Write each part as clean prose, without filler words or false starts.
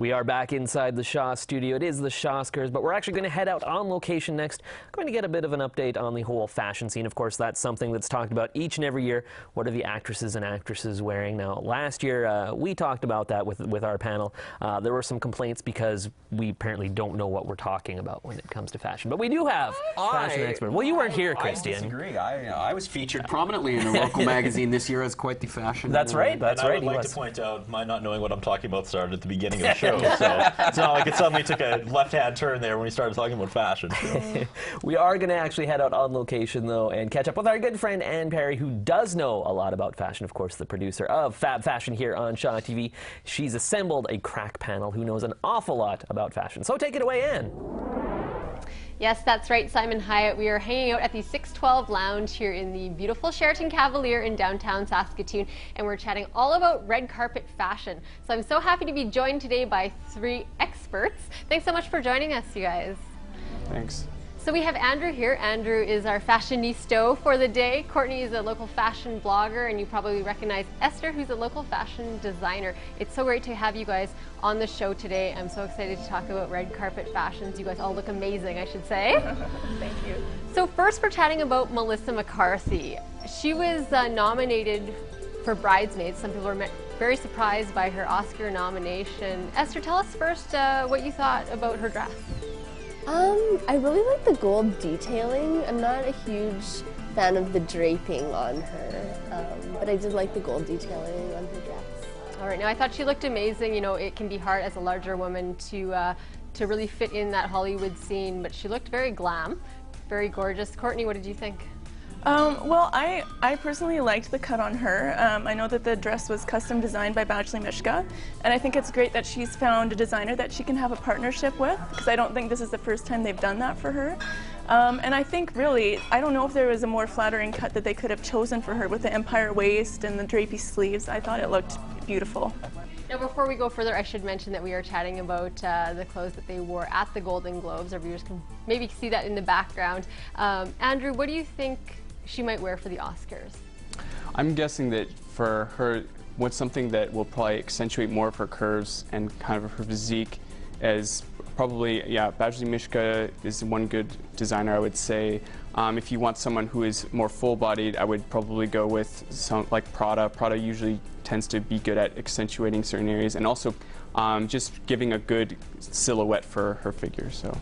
We are back inside the Shaw studio. It is the Shawskers, but we're actually going to head out on location next. Going to get a bit of an update on the whole fashion scene. Of course, that's something that's talked about each and every year. What are the actresses and actresses wearing? Now, last year, we talked about that with our panel. There were some complaints because we apparently don't know what we're talking about when it comes to fashion. But we do have fashion experts. Well, you weren't here, Christian. I disagree. I was featured prominently in a local magazine this year as quite the fashion. That's right. That's right. I would like to point out my not knowing what I'm talking about started at the beginning of the show. So it's not like it suddenly took a left-hand turn there when we started talking about fashion. So. We are going to actually head out on location, though, and catch up with our good friend Ann Parry, who does know a lot about fashion. Of course, the producer of Fab Fashion here on Shaw TV. She's assembled a crack panel who knows an awful lot about fashion. So take it away, Ann. Yes, that's right, Simon Hyatt. We are hanging out at the 612 Lounge here in the beautiful Sheraton Cavalier in downtown Saskatoon, and we're chatting all about red carpet fashion. So I'm so happy to be joined today by 3 experts. Thanks so much for joining us, you guys. Thanks. So we have Andrew here. Andrew is our fashionista for the day. Courtney is a local fashion blogger, and you probably recognize Esther, who's a local fashion designer. It's so great to have you guys on the show today. I'm so excited to talk about red carpet fashions. You guys all look amazing, I should say. Thank you. So first, we're chatting about Melissa McCarthy. She was nominated for Bridesmaids. Some people were very surprised by her Oscar nomination. Esther, tell us first what you thought about her dress. I really like the gold detailing. I'm not a huge fan of the draping on her, but I did like the gold detailing on her dress. All right, now I thought she looked amazing. You know, it can be hard as a larger woman to really fit in that Hollywood scene, but she looked very glam, very gorgeous. Courtney, what did you think? Well, I personally liked the cut on her. I know that the dress was custom designed by Mishka, and I think it's great that she's found a designer that she can have a partnership with, because I don't think this is the first time they've done that for her. And I think really, I don't know if there was a more flattering cut that they could have chosen for her with the empire waist and the drapey sleeves. I thought it looked beautiful. Now, before we go further, I should mention that we are chatting about the clothes that they wore at the Golden Globes. Our viewers can maybe see that in the background. Andrew, what do you think she might wear for the Oscars? I'm guessing that for her, what's something that will probably accentuate more of her curves and kind of her physique is probably, yeah, Mishka is one good designer, I would say. If you want someone who is more full-bodied, I would probably go with some like Prada. Prada usually tends to be good at accentuating certain areas and also just giving a good silhouette for her figure. So.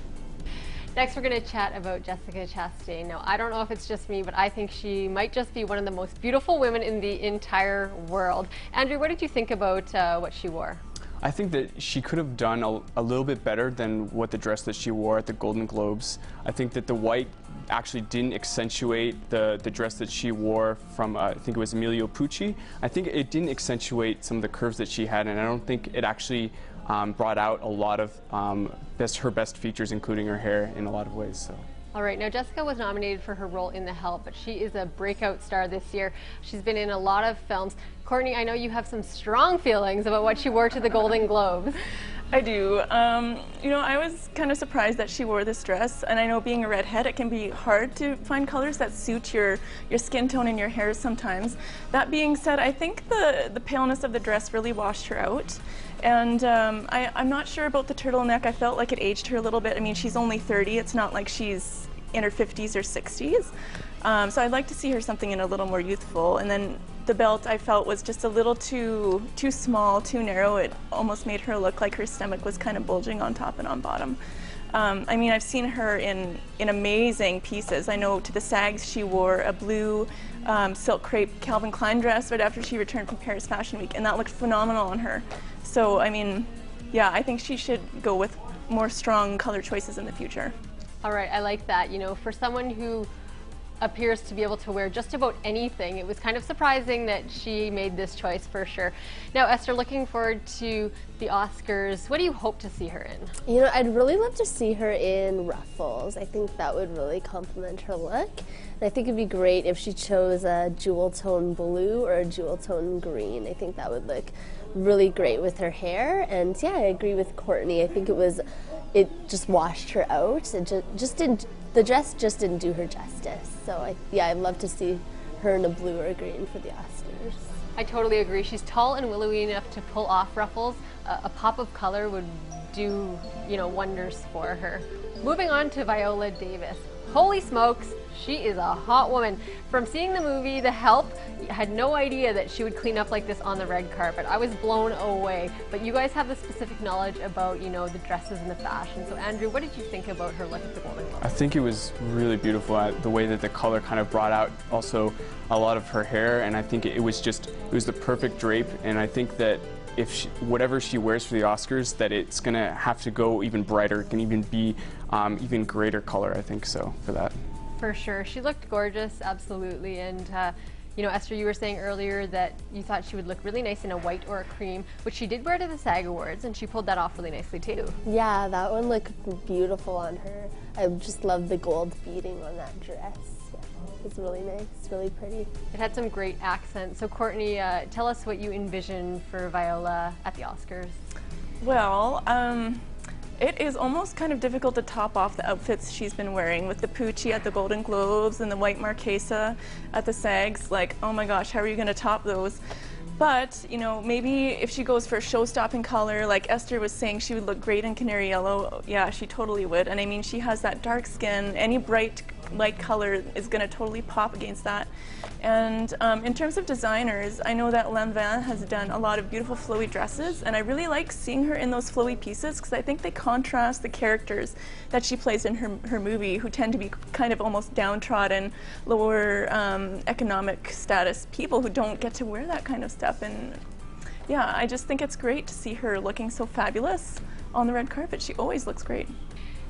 Next, we're going to chat about Jessica Chastain. Now, I don't know if it's just me, but I think she might just be one of the most beautiful women in the entire world. Andrew, what did you think about what she wore? I think that she could have done a little bit better than what the dress that she wore at the Golden Globes. I think that the white actually didn't accentuate the dress that she wore from, I think it was Emilio Pucci. I think it didn't accentuate some of the curves that she had, and I don't think it actually brought out a lot of her best features, including her hair, in a lot of ways. So. All right, now Jessica was nominated for her role in The Help, but she is a breakout star this year. She's been in a lot of films. Courtney, I know you have some strong feelings about what she wore to the Golden Globes. I do. You know, I was kind of surprised that she wore this dress, and I know being a redhead, it can be hard to find colors that suit your skin tone and your hair sometimes. That being said, I think the paleness of the dress really washed her out. And I'm not sure about the turtleneck. I felt like it aged her a little bit. I mean, she's only 30. It's not like she's in her 50s or 60s. So I'd like to see her something in a little more youthful. And then the belt I felt was just a little too small, too narrow. It almost made her look like her stomach was kind of bulging on top and on bottom. I mean, I've seen her in amazing pieces. I know to the SAGs she wore a blue silk crepe Calvin Klein dress right after she returned from Paris Fashion Week, and that looked phenomenal on her. So, I mean, yeah, I think she should go with more strong color choices in the future. All right, I like that. You know, for someone who appears to be able to wear just about anything, it was kind of surprising that she made this choice for sure. Now, Esther, looking forward to the Oscars, what do you hope to see her in? You know, I'd really love to see her in ruffles. I think that would really complement her look. And I think it'd be great if she chose a jewel tone blue or a jewel tone green. I think that would look really great with her hair. And yeah, I agree with Courtney. I think it just washed her out. It just didn't, the dress just didn't do her justice. So yeah, I'd love to see her in a blue or a green for the Oscars. I totally agree. She's tall and willowy enough to pull off ruffles. A pop of color would do, wonders for her. Moving on to Viola Davis. Holy smokes, she is a hot woman. From seeing the movie The Help, I had no idea that she would clean up like this on the red carpet. I was blown away. But you guys have the specific knowledge about, the dresses and the fashion. So Andrew, what did you think about her look at the Golden Globes? I think it was really beautiful, the way that the color kind of brought out also a lot of her hair, and I think it was the perfect drape, and I think that if whatever she wears for the Oscars, that it's going to have to go even brighter. It can even be even greater color, I think so, for that. For sure. She looked gorgeous, absolutely. And, Esther, you were saying earlier that you thought she would look really nice in a white or a cream, which she did wear to the SAG Awards, and she pulled that off really nicely, too. Yeah, that one looked beautiful on her. I just love the gold beading on that dress. It's really nice, really pretty. It had some great accents. So Courtney, tell us what you envision for Viola at the Oscars. Well, it is almost kind of difficult to top off the outfits she's been wearing with the Poochie at the Golden Globes and the white Marquesa at the SAGs. Like, oh my gosh, how are you going to top those? But, maybe if she goes for a show-stopping color, like Esther was saying, she would look great in canary yellow. Yeah, she totally would. And I mean, she has that dark skin. Any bright light color is going to totally pop against that. And in terms of designers, I know that Lanvin has done a lot of beautiful flowy dresses, and I really like seeing her in those flowy pieces because I think they contrast the characters that she plays in her movie, who tend to be kind of almost downtrodden, lower economic status people who don't get to wear that kind of stuff. And yeah, I just think it's great to see her looking so fabulous on the red carpet. She always looks great.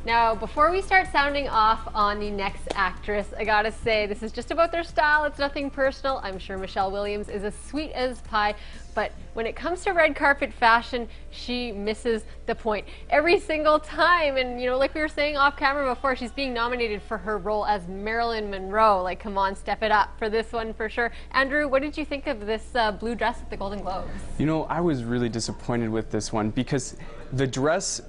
Now, before we start sounding off on the next actress, I gotta say, this is just about their style. It's nothing personal. I'm sure Michelle Williams is as sweet as pie, but when it comes to red carpet fashion, she misses the point every single time. And, like we were saying off camera before, she's being nominated for her role as Marilyn Monroe. Like, come on, step it up for this one for sure. Andrew, what did you think of this blue dress at the Golden Globes? I was really disappointed with this one because the dress,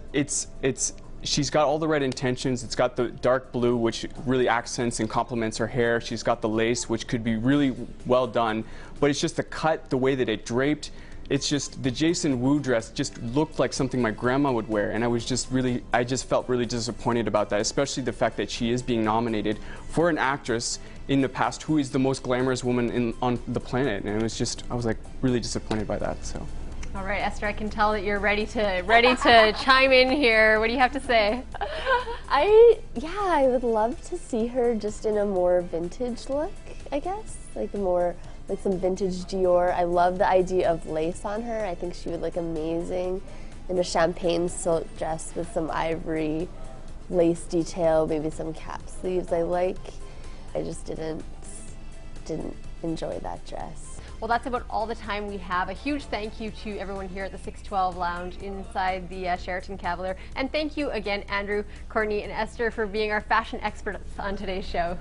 she's got all the right intentions. It's got the dark blue, which really accents and complements her hair. She's got the lace, which could be really well done. But it's just the cut, the way that it draped. It's just the Jason Wu dress just looked like something my grandma would wear. And I just felt really disappointed about that, especially the fact that she is being nominated for an actress in the past who is the most glamorous woman on the planet. And I was like really disappointed by that. So. All right, Esther, I can tell that you're ready to chime in here. What do you have to say? I would love to see her just in a more vintage look, I guess. Like some vintage Dior. I love the idea of lace on her. I think she would look amazing in a champagne silk dress with some ivory lace detail, maybe some cap sleeves I just didn't enjoy that dress. Well, that's about all the time we have. A huge thank you to everyone here at the 612 Lounge inside the Sheraton Cavalier. And thank you again, Andrew, Courtney, and Esther for being our fashion experts on today's show.